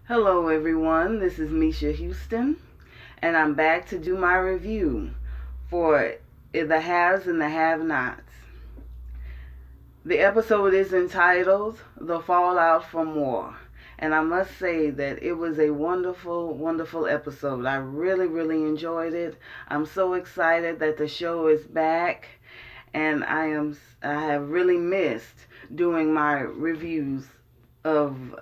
Hello everyone, this is Misha Houston, and I'm back to do my review for The Haves and the Have-Nots. The episode is entitled The Fallout from War, and I must say that it was a wonderful, wonderful episode. I really enjoyed it. I'm so excited that the show is back, and I have really missed doing my reviews of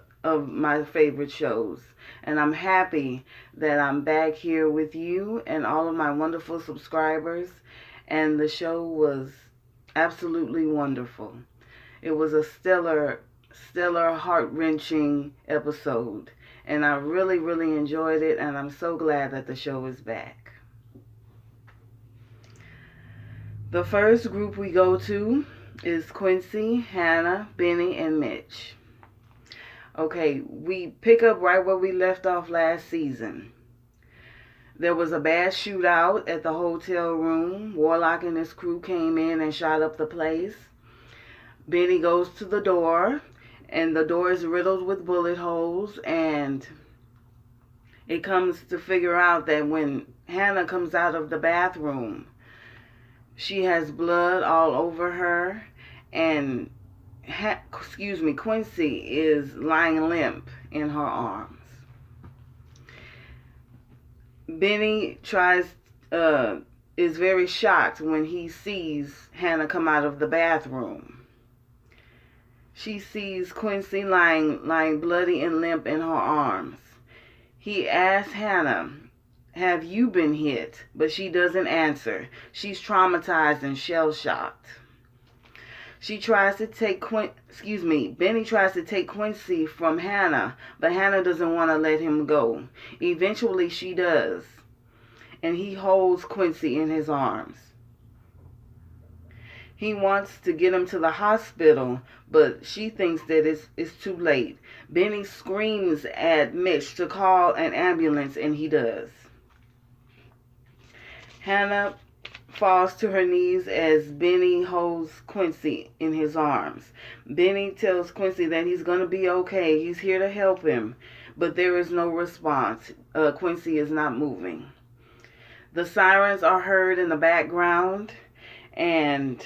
my favorite shows. And I'm happy that I'm back here with you and all of my wonderful subscribers. And the show was absolutely wonderful. It was a stellar, heart-wrenching episode. And I really enjoyed it, and I'm so glad that the show is back. The first group we go to is Quincy, Hanna, Benny, and Mitch. Okay, we pick up right where we left off last season. There was a bad shootout at the hotel room. Warlock and his crew came in and shot up the place. Benny goes to the door, and the door is riddled with bullet holes, and it comes to figure out that when Hanna comes out of the bathroom, she has blood all over her, and Quincy is lying limp in her arms. Benny is very shocked when he sees Hanna come out of the bathroom. She sees Quincy lying bloody and limp in her arms. He asks Hanna, "Have you been hit?" But she doesn't answer. She's traumatized and shell-shocked. Benny tries to take Quincy from Hanna, but Hanna doesn't want to let him go. Eventually she does, and he holds Quincy in his arms. He wants to get him to the hospital, but she thinks that it's too late. Benny screams at Mitch to call an ambulance, and he does. Hanna falls to her knees as Benny holds Quincy in his arms. Benny tells Quincy that he's going to be okay. He's here to help him, but there is no response. Quincy is not moving. The sirens are heard in the background, and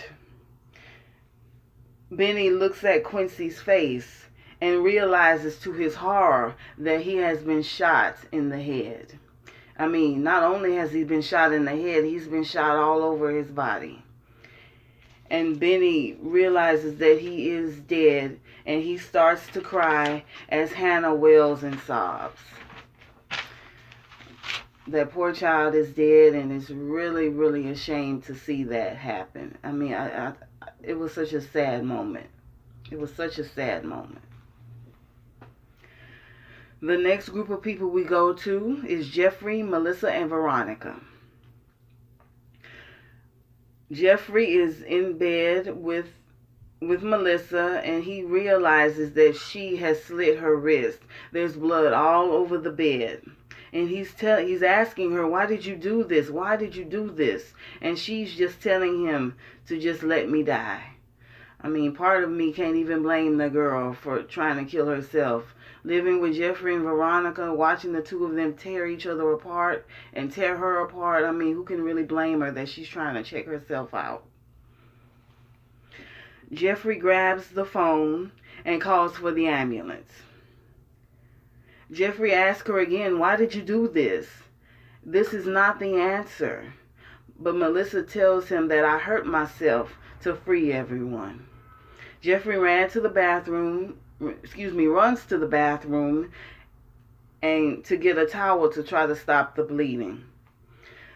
Benny looks at Quincy's face and realizes to his horror that he has been shot in the head. I mean, not only has he been shot in the head, he's been shot all over his body. And Benny realizes that he is dead, and he starts to cry as Hanna wails and sobs. That poor child is dead, and it's really a shame to see that happen. I mean, it was such a sad moment. It was such a sad moment. The next group of people we go to is Jeffrey, Melissa, and Veronica. Jeffrey is in bed with Melissa, and he realizes that she has slit her wrist. There's blood all over the bed. And he's asking her, "Why did you do this? Why did you do this?" And she's just telling him to just let me die. I mean, part of me can't even blame the girl for trying to kill herself. Living with Jeffrey and Veronica, watching the two of them tear each other apart and tear her apart. I mean, who can really blame her that she's trying to check herself out? Jeffrey grabs the phone and calls for the ambulance. Jeffrey asks her again, "Why did you do this? This is not the answer." But Melissa tells him that I hurt myself to free everyone. Jeffrey runs to the bathroom and to get a towel to try to stop the bleeding.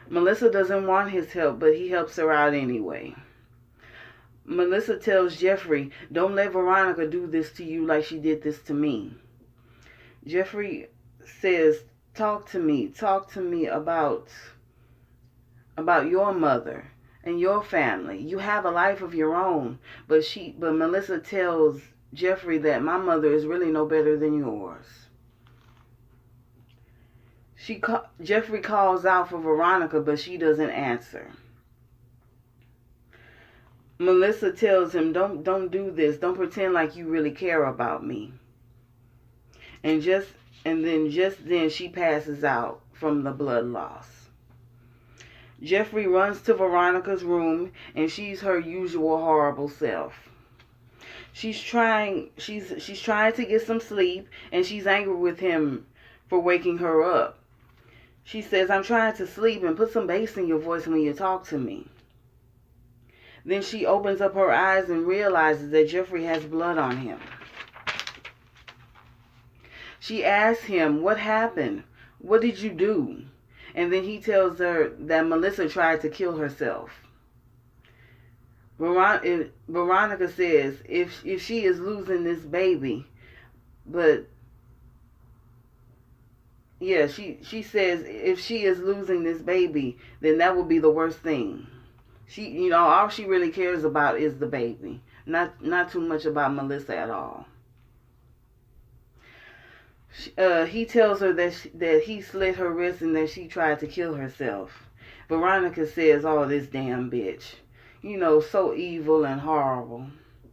Melissa doesn't want his help, but he helps her out anyway. Melissa tells Jeffrey, "Don't let Veronica do this to you like she did this to me." Jeffrey says, talk to me about your mother and your family. You have a life of your own." But Melissa tells Jeffrey that my mother is really no better than yours. Jeffrey calls out for Veronica, but she doesn't answer. Melissa tells him, don't do this. Don't pretend like you really care about me. And just and then just then she passes out from the blood loss. Jeffrey runs to Veronica's room, and she's her usual horrible self. She's trying to get some sleep, and she's angry with him for waking her up. She says, "I'm trying to sleep, and put some bass in your voice when you talk to me." Then she opens up her eyes and realizes that Jeffrey has blood on him. She asks him, "What happened? What did you do?" And then he tells her that Melissa tried to kill herself. Veronica says if she is losing this baby, but yeah, she says if she is losing this baby, then that would be the worst thing. All she really cares about is the baby, not too much about Melissa at all. He tells her that he slit her wrist and that she tried to kill herself. Veronica says, "Oh, this damn bitch. So evil and horrible,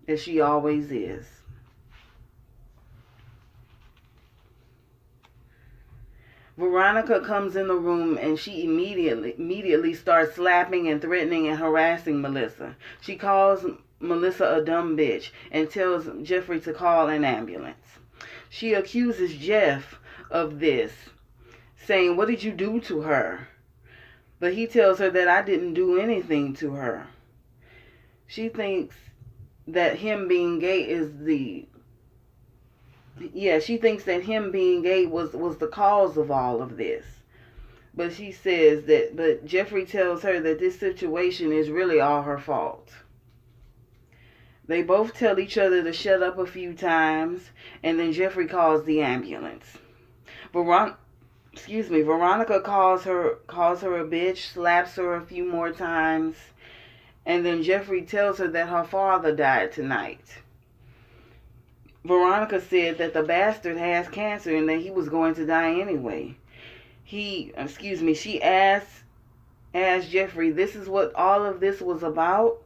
as she always is." Veronica comes in the room and she immediately starts slapping and threatening and harassing Melissa. She calls Melissa a dumb bitch and tells Jeffrey to call an ambulance. She accuses Jeff of this, saying, "What did you do to her?" But he tells her that I didn't do anything to her. She thinks that him being gay she thinks that him being gay was the cause of all of this. But she says but Jeffrey tells her that this situation is really all her fault. They both tell each other to shut up a few times, and then Jeffrey calls the ambulance. Veronica calls her a bitch, slaps her a few more times, and then Jeffrey tells her that her father died tonight. Veronica said that the bastard has cancer and that he was going to die anyway. She asked Jeffrey, "This is what all of this was about?"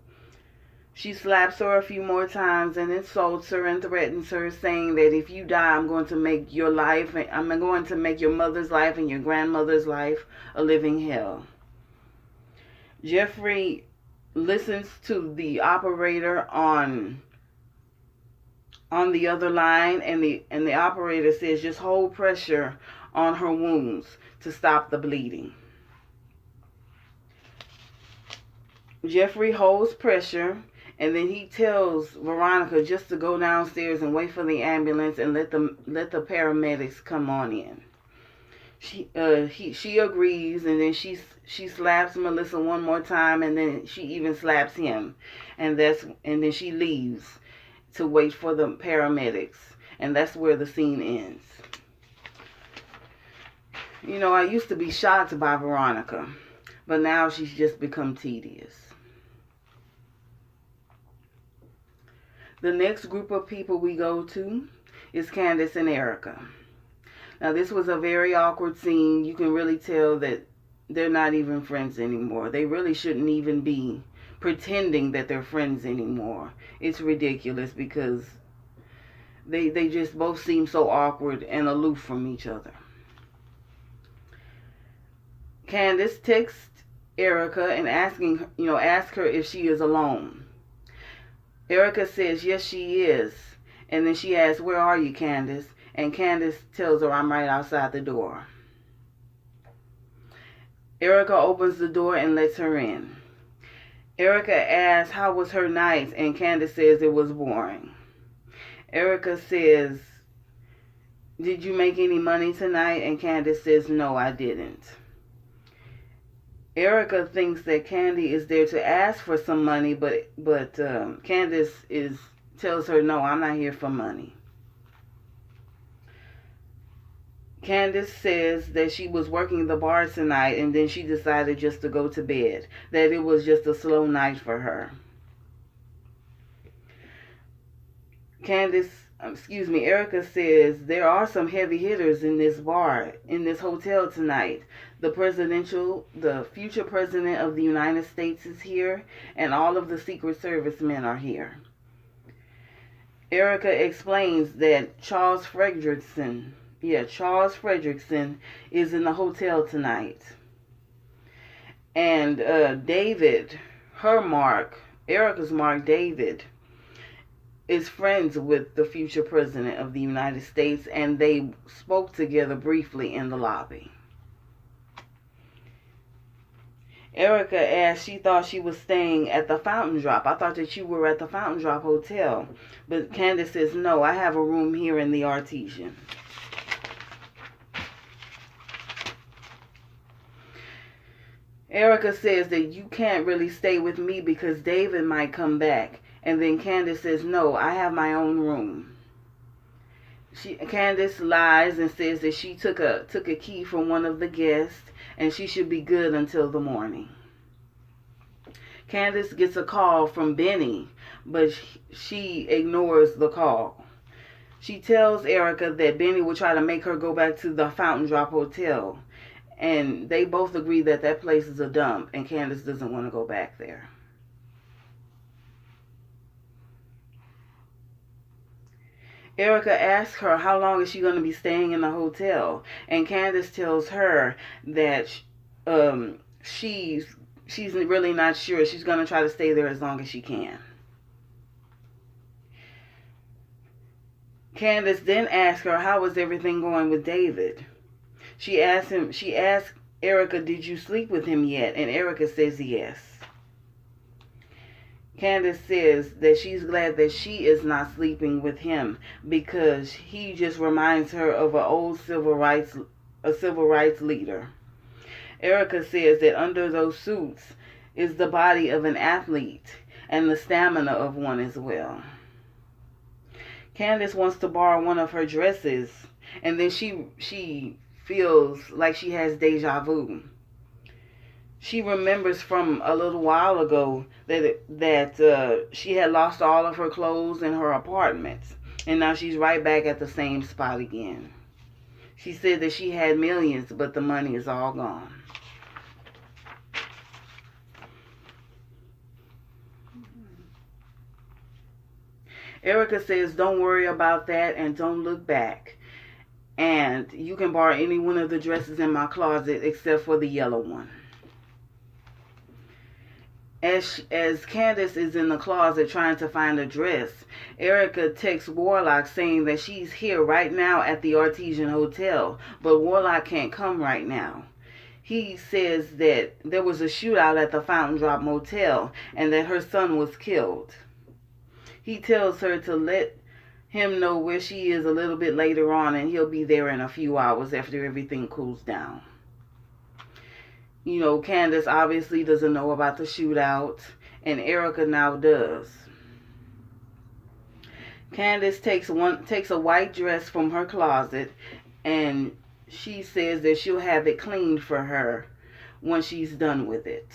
She slaps her a few more times and insults her and threatens her, saying that if you die, I'm going to make your mother's life and your grandmother's life a living hell. Jeffrey listens to the operator on the other line, and the operator says, "Just hold pressure on her wounds to stop the bleeding." Jeffrey holds pressure, and then he tells Veronica just to go downstairs and wait for the ambulance and let the paramedics come on in. She agrees, and then she slaps Melissa one more time, and then she even slaps him, and then she leaves to wait for the paramedics, and that's where the scene ends. I used to be shocked by Veronica, but now she's just become tedious. The next group of people we go to is Candace and Erica. Now, this was a very awkward scene. You can really tell that they're not even friends anymore. They really shouldn't even be pretending that they're friends anymore. It's ridiculous because they just both seem so awkward and aloof from each other. Candace texts Erica and asks her if she is alone. Erica says yes, she is, and then she asks, "Where are you, Candace?" And Candace tells her, "I'm right outside the door." Erica opens the door and lets her in. Erica asks how was her night, and Candace says it was boring. Erica says, "Did you make any money tonight?" And Candace says, "No, I didn't." Erica thinks that Candy is there to ask for some money, but Candace tells her, "No, I'm not here for money." Candace says that she was working the bar tonight, and then she decided just to go to bed, that it was just a slow night for her. Erica says there are some heavy hitters in this bar, in this hotel tonight. The future president of the United States is here, and all of the Secret Service men are here. Erica explains that Charles Fredrickson, Charles Fredrickson is in the hotel tonight. And David, Erica's Mark, David, is friends with the future president of the United States, and they spoke together briefly in the lobby. Erica asked, she thought she was staying at the Fountain Drop. I thought that you were at the Fountain Drop Hotel. But Candace says, no, I have a room here in the Artesian. Erica says that you can't really stay with me because David might come back. And then Candace says, no, I have my own room. Candace lies and says that she took a key from one of the guests and she should be good until the morning. Candace gets a call from Benny, but she ignores the call. She tells Erica that Benny will try to make her go back to the Fountain Drop Hotel, and they both agree that that place is a dump, and Candace doesn't want to go back there. Erica asks her how long is she going to be staying in the hotel, and Candace tells her that she's really not sure. She's going to try to stay there as long as she can. Candace then asks her how is everything going with David. She asks Erica, did you sleep with him yet? And Erica says yes. Candace says that she's glad that she is not sleeping with him because he just reminds her of an old civil rights leader. Erica says that under those suits is the body of an athlete and the stamina of one as well. Candace wants to borrow one of her dresses, and then she feels like she has deja vu. She remembers from a little while ago that she had lost all of her clothes in her apartment, and now she's right back at the same spot again. She said that she had millions, but the money is all gone. Erica says, don't worry about that and don't look back. And you can borrow any one of the dresses in my closet except for the yellow one. As Candace is in the closet trying to find a dress, Erica texts Warlock saying that she's here right now at the Artesian Hotel, but Warlock can't come right now. He says that there was a shootout at the Fountain Drop Motel and that her son was killed. He tells her to let him know where she is a little bit later on, and he'll be there in a few hours after everything cools down. You know, Candace obviously doesn't know about the shootout, and Erica now does. Candace takes a white dress from her closet, and she says that she'll have it cleaned for her when she's done with it.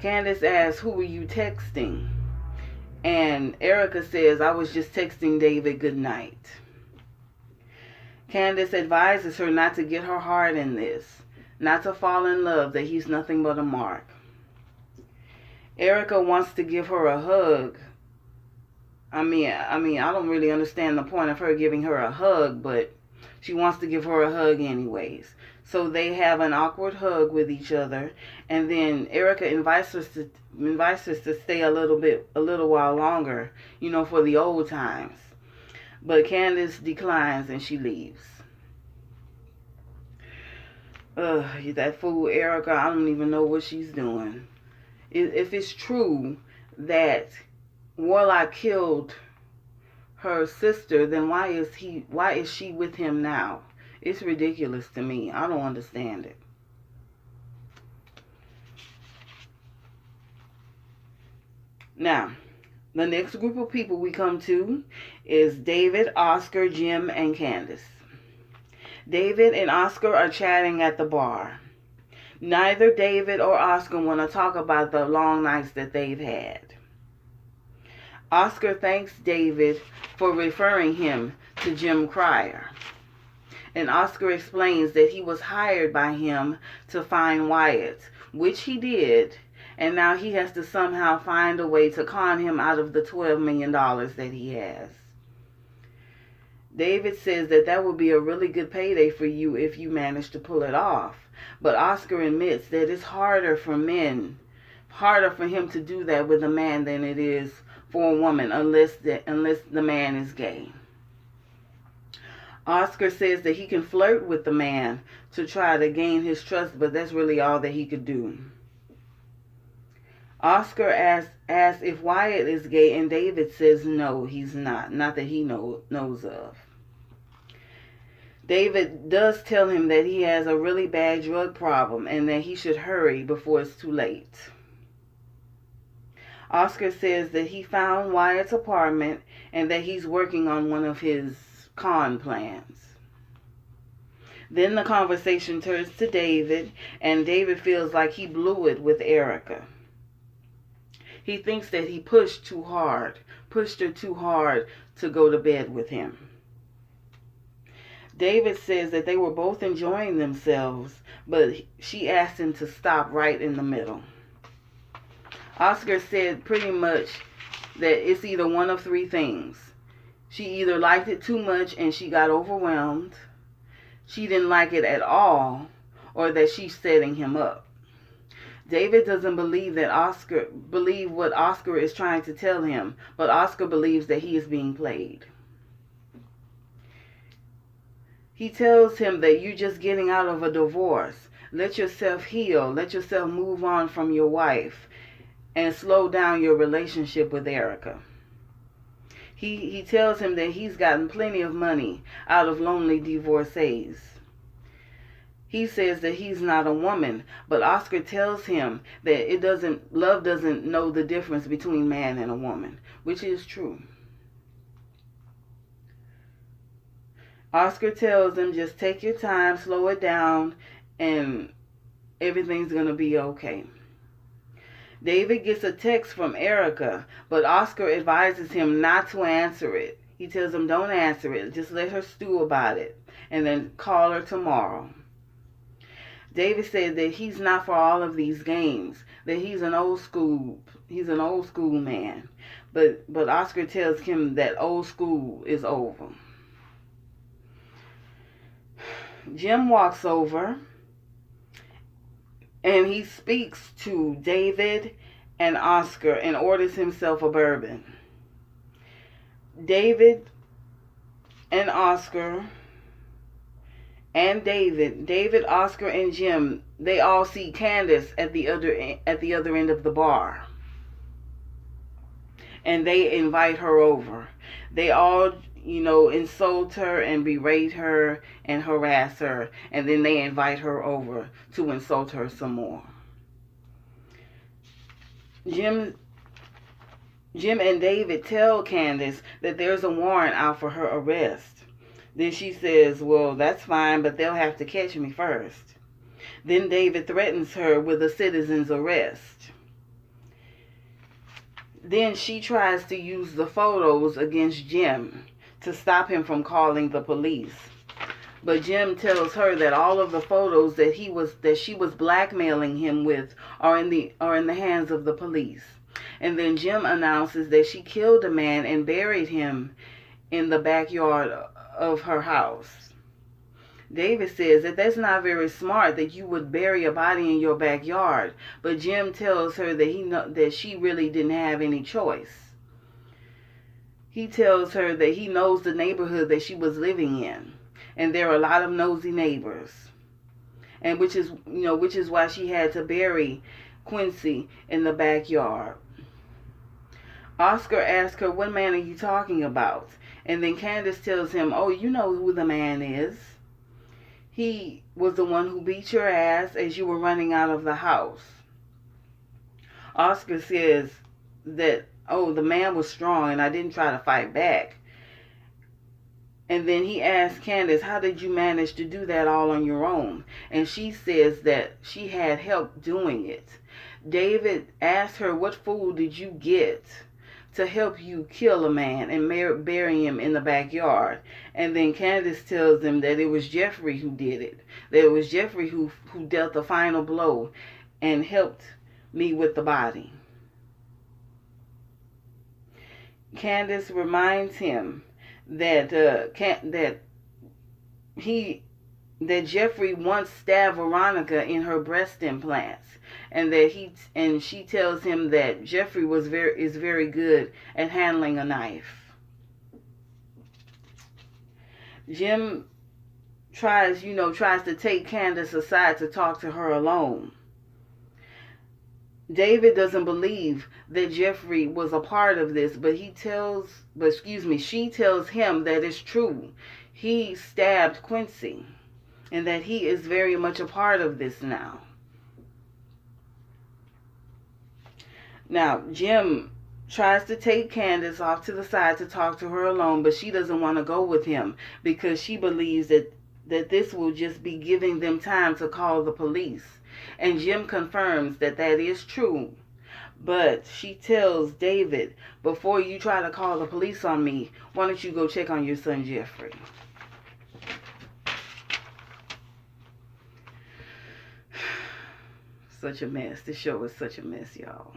Candace asks, who were you texting? And Erica says, I was just texting David good night. Candace advises her not to get her heart in this, not to fall in love, that he's nothing but a mark. Erica wants to give her a hug. I mean, I don't really understand the point of her giving her a hug, but she wants to give her a hug anyways. So they have an awkward hug with each other, and then Erica invites us to stay a little while longer, you know, for the old times. But Candace declines and she leaves. That fool Erica, I don't even know what she's doing. If it's true that Warlock killed her sister, then why is she with him now? It's ridiculous to me. I don't understand it. Now, the next group of people we come to is David, Oscar, Jim, and Candace. David and Oscar are chatting at the bar. Neither David or Oscar want to talk about the long nights that they've had. Oscar thanks David for referring him to Jim Cryer. And Oscar explains that he was hired by him to find Wyatt, which he did, and now he has to somehow find a way to con him out of the $12 million that he has. David says that that would be a really good payday for you if you manage to pull it off. But Oscar admits that it's harder for him to do that with a man than it is for a woman, unless the man is gay. Oscar says that he can flirt with the man to try to gain his trust, but that's really all that he could do. Oscar asks if Wyatt is gay, and David says no, he's not. Not that he knows of. David does tell him that he has a really bad drug problem and that he should hurry before it's too late. Oscar says that he found Wyatt's apartment and that he's working on one of his con plans. Then the conversation turns to David, and David feels like he blew it with Erica. He thinks that he pushed her too hard to go to bed with him. David says that they were both enjoying themselves, but she asked him to stop right in the middle. Oscar said pretty much that it's either one of three things. She either liked it too much and she got overwhelmed, she didn't like it at all, or that she's setting him up. David doesn't believe what Oscar is trying to tell him, but Oscar believes that he is being played. He tells him that you're just getting out of a divorce. Let yourself heal. Let yourself move on from your wife and slow down your relationship with Erica. He tells him that he's gotten plenty of money out of lonely divorcees. He says that he's not a woman, but Oscar tells him that love doesn't know the difference between man and a woman, which is true. Oscar tells him, just take your time, slow it down, and everything's going to be okay. David gets a text from Erica, but Oscar advises him not to answer it. He tells him, don't answer it. Just let her stew about it, and then call her tomorrow. David said that he's not for all of these games, that he's an old school man. But Oscar tells him that old school is over. Jim walks over and he speaks to David and Oscar and orders himself a bourbon. David, Oscar, and Jim, they all see Candace at the other end of the bar. And they invite her over. They all, insult her and berate her and harass her, and then they invite her over to insult her some more. Jim and David tell Candace that there's a warrant out for her arrest. Then she says, well, that's fine, but they'll have to catch me first. Then David threatens her with a citizen's arrest. Then she tries to use the photos against Jim to stop him from calling the police. But Jim tells her that all of the photos that she was blackmailing him with are in the hands of the police. And then Jim announces that she killed a man and buried him in the backyard of her house. David says that that's not very smart, that you would bury a body in your backyard. But Jim tells her that she really didn't have any choice. He tells her that he knows the neighborhood that she was living in, and there are a lot of nosy neighbors, and which is why she had to bury Quincy in the backyard. Oscar asks her, what man are you talking about? And then Candace tells him, oh, you know who the man is. He was the one who beat your ass as you were running out of the house. Oscar says that, oh, the man was strong and I didn't try to fight back. And then he asks Candace, how did you manage to do that all on your own? And she says that she had help doing it. David asks her, what fool did you get to help you kill a man and bury him in the backyard? And then Candace tells him that it was Jeffrey who did it. That it was Jeffrey who dealt the final blow and helped me with the body. Candace reminds him that he that Jeffrey once stabbed Veronica in her breast implants, and she tells him that Jeffrey is very good at handling a knife. Jim tries to take Candace aside to talk to her alone. David doesn't believe that Jeffrey was a part of this, but she tells him that it's true. He stabbed Quincy, and that he is very much a part of this now. Now, Jim tries to take Candace off to the side to talk to her alone, but she doesn't want to go with him because she believes that this will just be giving them time to call the police. And Jim confirms that is true. But she tells David, before you try to call the police on me, why don't you go check on your son Jeffrey? Such a mess. This show is such a mess, y'all.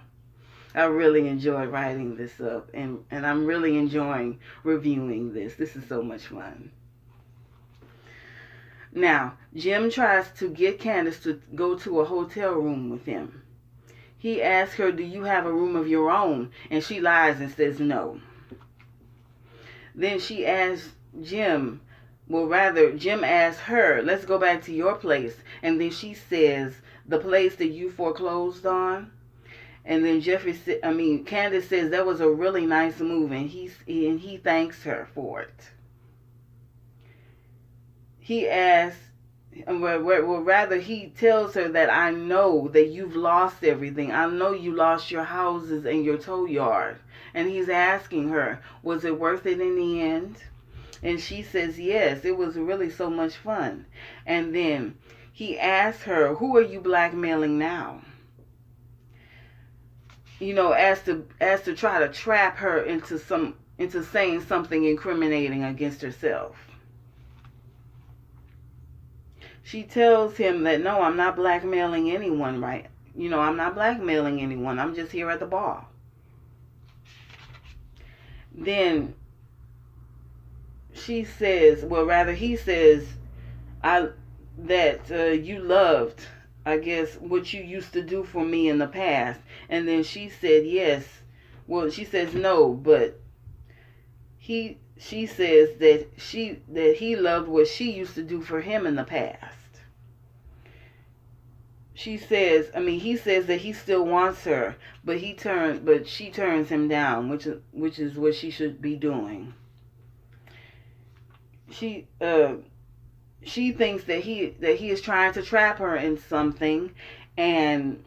I really enjoyed writing this up, and I'm really enjoying reviewing this. This is so much fun. Now, Jim tries to get Candace to go to a hotel room with him. He asks her, do you have a room of your own? And she lies and says no. Then she asks Jim, Jim asks her, let's go back to your place. And then she says, the place that you foreclosed on. And then Candace says that was a really nice move, and he thanks her for it. He asks, he tells her that I know that you've lost everything. I know you lost your houses and your tow yard. And he's asking her, was it worth it in the end? And she says, yes, it was really so much fun. And then he asks her, who are you blackmailing now? As to try to trap her into saying something incriminating against herself. She tells him that, no, I'm not blackmailing anyone, right? I'm not blackmailing anyone. I'm just here at the bar. Then he says, that you loved, I guess, what you used to do for me in the past. And then she said, yes. Well, she says no, but she says that he loved what she used to do for him in the past. He says that he still wants her, but she turns him down, which is what she should be doing. She thinks that he is trying to trap her in something, and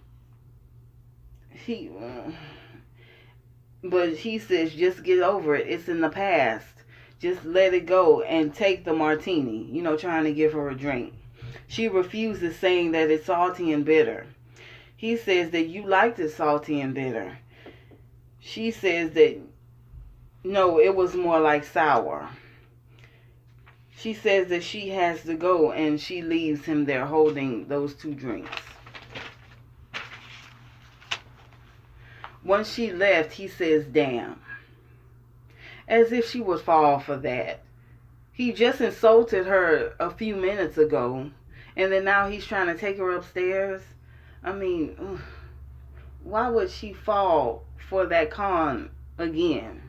but he says, just get over it. It's in the past. Just let it go and take the martini, trying to give her a drink. She refuses, saying that it's salty and bitter. He says that you liked it salty and bitter. She says that, no, it was more like sour. She says that she has to go, and she leaves him there holding those two drinks. Once she left, he says, damn. As if she would fall for that. He just insulted her a few minutes ago, and then now he's trying to take her upstairs. Why would she fall for that con again?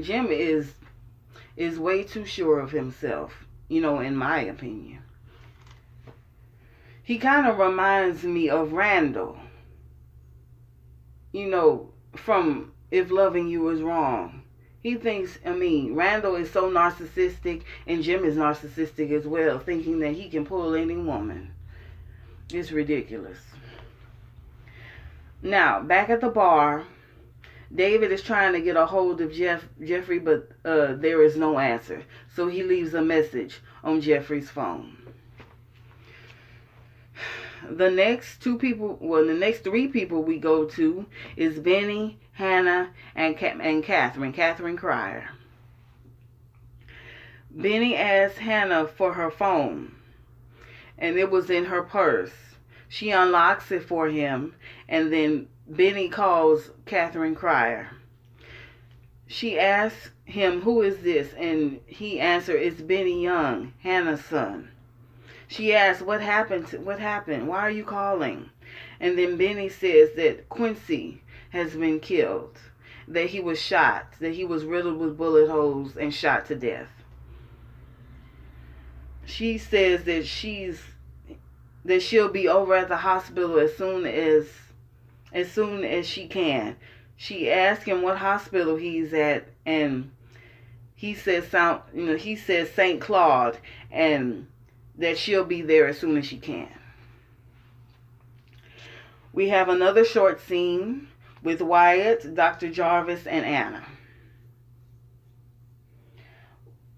Jim is way too sure of himself, in my opinion. He kind of reminds me of Randall, from If Loving You Is Wrong. He thinks, Randall is so narcissistic, and Jim is narcissistic as well, thinking that he can pull any woman. It's ridiculous. Now, back at the bar, David is trying to get a hold of Jeffrey, but there is no answer. So he leaves a message on Jeffrey's phone. The next three people we go to is Benny, Hanna, and Catherine Cryer. Benny asked Hanna for her phone, and it was in her purse. She unlocks it for him, and then Benny calls Catherine Cryer. She asks him, "Who is this?" And he answered, "It's Benny Young, Hanna's son." She asked, "What happened? What happened? Why are you calling?" And then Benny says that Quincy has been killed, that he was shot, that he was riddled with bullet holes and shot to death. She says that she'll be over at the hospital as soon as she can. She asked him what hospital he's at, and he says St. Claude, and that she'll be there as soon as she can. We have another short scene with Wyatt, Dr. Jarvis, and Anna.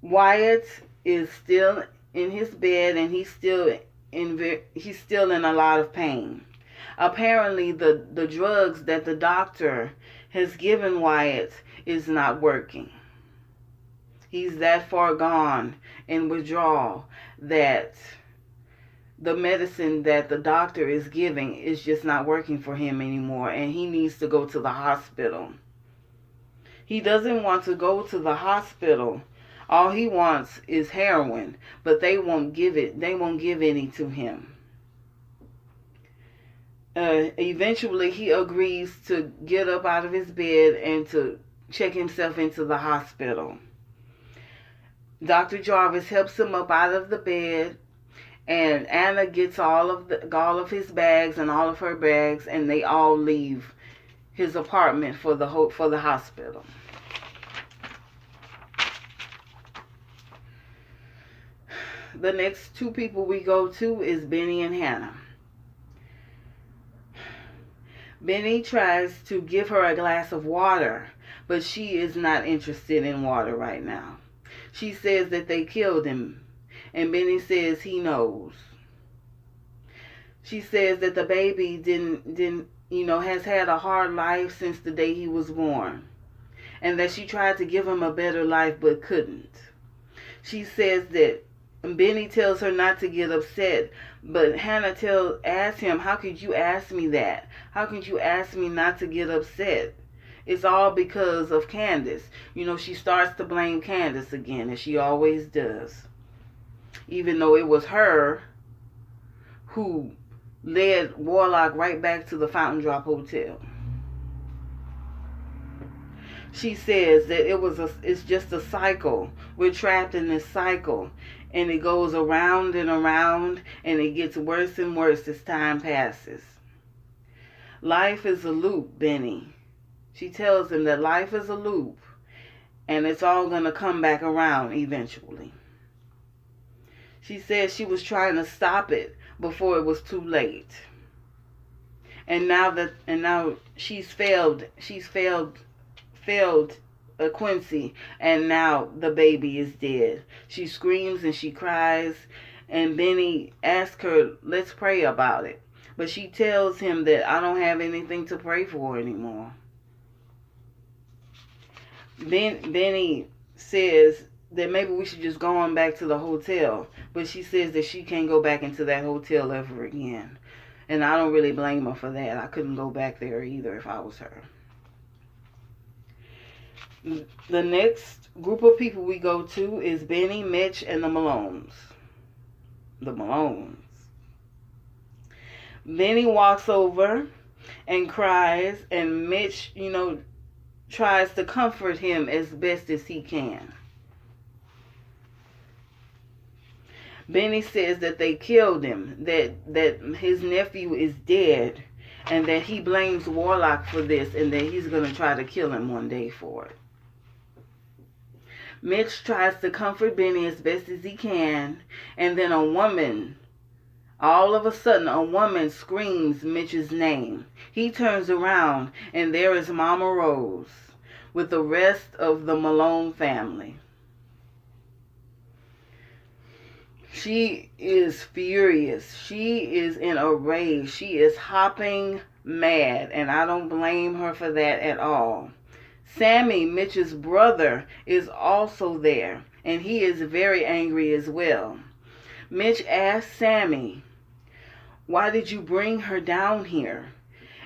Wyatt is still in his bed, and he's still in a lot of pain. Apparently, the drugs that the doctor has given Wyatt is not working. He's that far gone in withdrawal that the medicine that the doctor is giving is just not working for him anymore, and he needs to go to the hospital. He doesn't want to go to the hospital. All he wants is heroin, but they won't give it. They won't give any to him. Eventually, he agrees to get up out of his bed and to check himself into the hospital. Dr. Jarvis helps him up out of the bed, and Anna gets all of his bags and all of her bags, and they all leave his apartment for the hospital. The next two people we go to is Benny and Hanna. Benny tries to give her a glass of water, but she is not interested in water right now. She says that they killed him, and Benny says he knows. She says that the baby has had a hard life since the day he was born, and that she tried to give him a better life but couldn't. She says that Benny tells her not to get upset, but Hanna asks him, "How could you ask me that? How could you ask me not to get upset? It's all because of Candace." She starts to blame Candace again, as she always does, even though it was her who led Warlock right back to the Fountain Drop Hotel. She says that it's just a cycle. We're trapped in this cycle, and it goes around and around, and it gets worse and worse as time passes. Life is a loop, Benny. She tells him that life is a loop, and it's all going to come back around eventually. She says she was trying to stop it before it was too late. And now she's failed Quincy, and now the baby is dead. She screams and she cries, and Benny asks her, "Let's pray about it." But she tells him that, "I don't have anything to pray for anymore." Benny says that maybe we should just go on back to the hotel, but she says that she can't go back into that hotel ever again. And I don't really blame her for that. I couldn't go back there either if I was her. The next group of people we go to is Benny, Mitch, and the Malones. The Malones. Benny walks over and cries, and Mitch, tries to comfort him as best as he can. Benny says that they killed him, that his nephew is dead, and that he blames Warlock for this, and that he's going to try to kill him one day for it. Mitch tries to comfort Benny as best as he can, and then all of a sudden, a woman screams Mitch's name. He turns around, and there is Mama Rose with the rest of the Malone family. She is furious. She is in a rage. She is hopping mad, and I don't blame her for that at all. Sammy, Mitch's brother, is also there, and he is very angry as well. Mitch asks Sammy, "Why did you bring her down here?"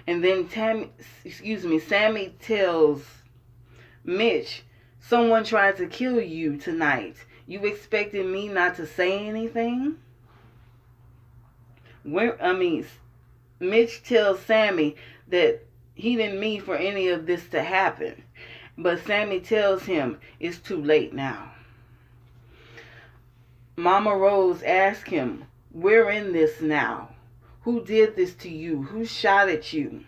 And then Sammy tells Mitch Someone tried to kill you tonight. You expected me not to say anything? Mitch tells Sammy that he didn't mean for any of this to happen. But Sammy tells him it's too late now. Mama Rose asks him, we're in this now. Who did this to you? Who shot at you?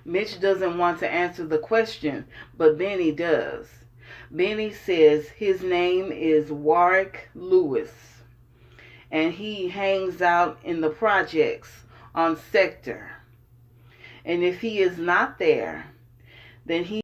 Mitch doesn't want to answer the question, but Benny does. Benny says his name is Warwick Lewis, and he hangs out in the projects on Sector. And if he is not there, then he